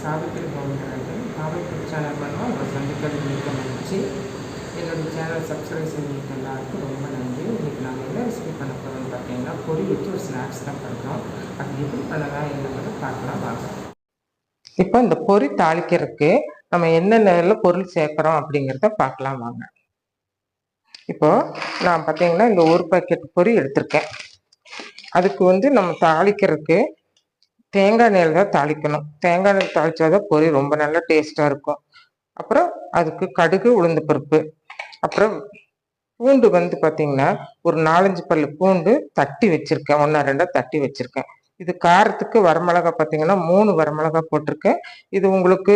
சாவித்திரி பவுண்டர்கள் காவல்துறை சேனல் மூலமாக உங்களை சந்திக்கிறது மிக மகிழ்ச்சி. என்னுடைய சேனல் சப்ஸ்கிரைப் செஞ்சுட்டு எல்லாருக்கும் ரொம்ப நன்றி. இன்றைக்கி நாங்கள் என்ன ரெசிபி பண்ண போகிறோம்னு பார்த்தீங்கன்னா, பொரி வச்சு ஒரு ஸ்நாக்ஸ் தான் பண்ணுறோம். அது எப்படி பண்ணலாம் என்னங்கிறத பார்க்கலாம் வாங்க. இப்போ இந்த பொரி தாளிக்கிறதுக்கு நம்ம என்னென்ன பொருள் சேர்க்குறோம் அப்படிங்கிறத பார்க்கலாம் வாங்க. இப்போ நான் பார்த்தீங்கன்னா இந்த ஒரு பாக்கெட் பொரி எடுத்திருக்கேன். அதுக்கு நம்ம தாளிக்கிறதுக்கு தேங்காய் எண்ணெயில் தான் தாளிக்கணும். தேங்காய் எண்ணெய் தாளிச்சாதான் பொரி ரொம்ப நல்லா டேஸ்ட்டாக இருக்கும். அப்புறம் அதுக்கு கடுகு, உளுந்து பருப்பு, அப்புறம் பூண்டு பார்த்தீங்கன்னா ஒரு 4-5 பல்லு பூண்டு தட்டி வச்சிருக்கேன். 1-2 தட்டி வச்சிருக்கேன். இது காரத்துக்கு வரமிளகா பார்த்தீங்கன்னா 3 வரமிளகா போட்டிருக்கேன். இது உங்களுக்கு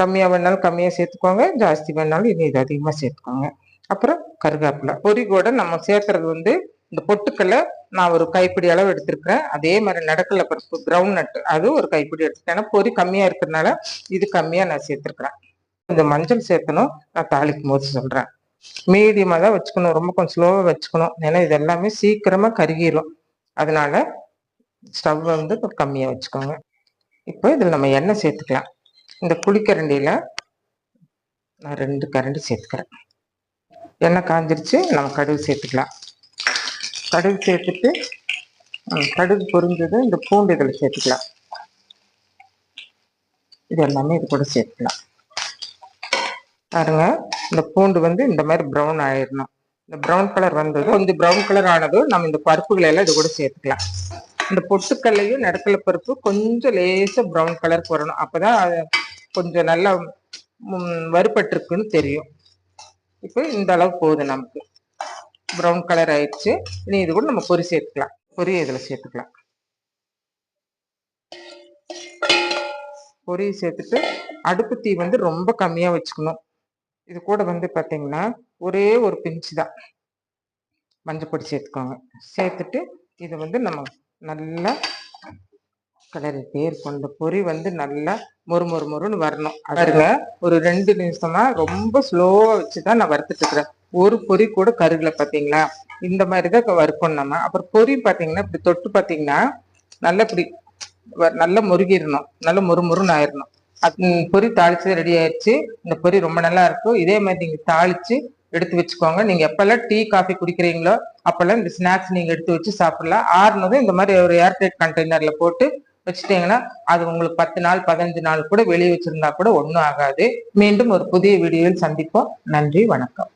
கம்மியாக வேணாலும் கம்மியாக சேர்த்துக்கோங்க, ஜாஸ்தி வேணாலும் இது அதிகமாக சேர்த்துக்கோங்க. அப்புறம் கருவேப்பிலை. பொரி கூட நம்ம சேர்த்துறது இந்த பொட்டுக்கல்ல நான் ஒரு கைப்பிடி அளவு எடுத்திருக்கிறேன். அதே மாதிரி நடக்கல பருப்பு, கிரவுண்ட் நட், அது ஒரு கைப்பிடி எடுத்துருக்கேன். ஏன்னா பொரி கம்மியா இருக்கிறதுனால இது கம்மியா நான் சேர்த்துருக்கிறேன். கொஞ்சம் மஞ்சள் சேர்த்தணும். நான் தாளிக்கும் போது சொல்றேன். மீடியமா தான் வச்சுக்கணும், ரொம்ப கொஞ்சம் ஸ்லோவா வச்சுக்கணும். ஏன்னா இது எல்லாமே சீக்கிரமா கருகிரும். அதனால ஸ்டவ் கம்மியா வச்சுக்கோங்க. இப்போ இதுல நம்ம எண்ணெய் சேர்த்துக்கலாம். இந்த புளிக்கரண்டியில நான் 2 கரண்டி சேர்த்துக்கிறேன். எண்ணெய் காஞ்சிருச்சு, நம்ம கடுகு சேர்த்துக்கலாம். கடுகு சேர்த்துட்டு கடுகு பொரிஞ்சது இந்த பூண்டு இதில் சேர்த்துக்கலாம். இது எல்லாமே இது கூட சேர்த்துக்கலாம். பாருங்க, இந்த பூண்டு இந்த மாதிரி ப்ரௌன் ஆயிடணும். இந்த ப்ரௌன் கலர் வந்தது, கொஞ்சம் ப்ரௌன் கலர் ஆனதும் நம்ம இந்த பருப்புகளை எல்லாம் இது கூட சேர்த்துக்கலாம். இந்த பொட்டுக்கல்லையும் நடக்கல பருப்பு கொஞ்சம் லேசா ப்ரௌன் கலருக்கு வரணும். அப்பதான் கொஞ்சம் நல்லா வறுபட்டிருக்குன்னு தெரியும். இப்போ இந்த அளவு போதும். நமக்கு ப்ரௌன் கலர் ஆயிடுச்சு. இனி இது கூட நம்ம பொரி சேர்த்துக்கலாம். பொரியை இதில் சேர்த்துக்கலாம். பொரியை சேர்த்துட்டு அடுப்பு தீ ரொம்ப கம்மியாக வச்சுக்கணும். இது கூட பார்த்தீங்கன்னா ஒரே ஒரு பிஞ்சு தான் மஞ்சள் பொடி சேர்த்துக்கோங்க. சேர்த்துட்டு இது நம்ம நல்லா கிளறிட்டே இருக்கும். இந்த பொரி நல்லா மொறுன்னு வரணும். பாருங்க, ஒரு 2 நிமிஷமா ரொம்ப ஸ்லோவா வச்சுதான் நான் வறுத்துட்டு இருக்கிறேன். ஒரு பொரி கூட கருகுல பார்த்தீங்களா? இந்த மாதிரிதான் வறுக்கணும் நம்ம. அப்புறம் பொரி பார்த்தீங்கன்னா இப்படி தொட்டு பார்த்தீங்கன்னா நல்லா இப்படி நல்லா முருகிடணும், நல்லா மொறுன்னு ஆயிடணும். பொரி தாளிச்சு ரெடி ஆயிடுச்சு. இந்த பொரி ரொம்ப நல்லா இருக்கும். இதே மாதிரி நீங்க தாளிச்சு எடுத்து வச்சுக்கோங்க. நீங்க எப்பெல்லாம் டீ காஃபி குடிக்கிறீங்களோ அப்பெல்லாம் இந்த ஸ்நாக்ஸ் நீங்க எடுத்து வச்சு சாப்பிடலாம். ஆறுனதும் இந்த மாதிரி ஒரு ஏர்டைட் கண்டெய்னர்ல போட்டு வச்சுட்டீங்கன்னா அது உங்களுக்கு 10 நாள் 15 நாள் கூட வெளியே வச்சிருந்தா கூட ஒன்றும் ஆகாது. மீண்டும் ஒரு புதிய வீடியோவில் சந்திப்போம். நன்றி, வணக்கம்.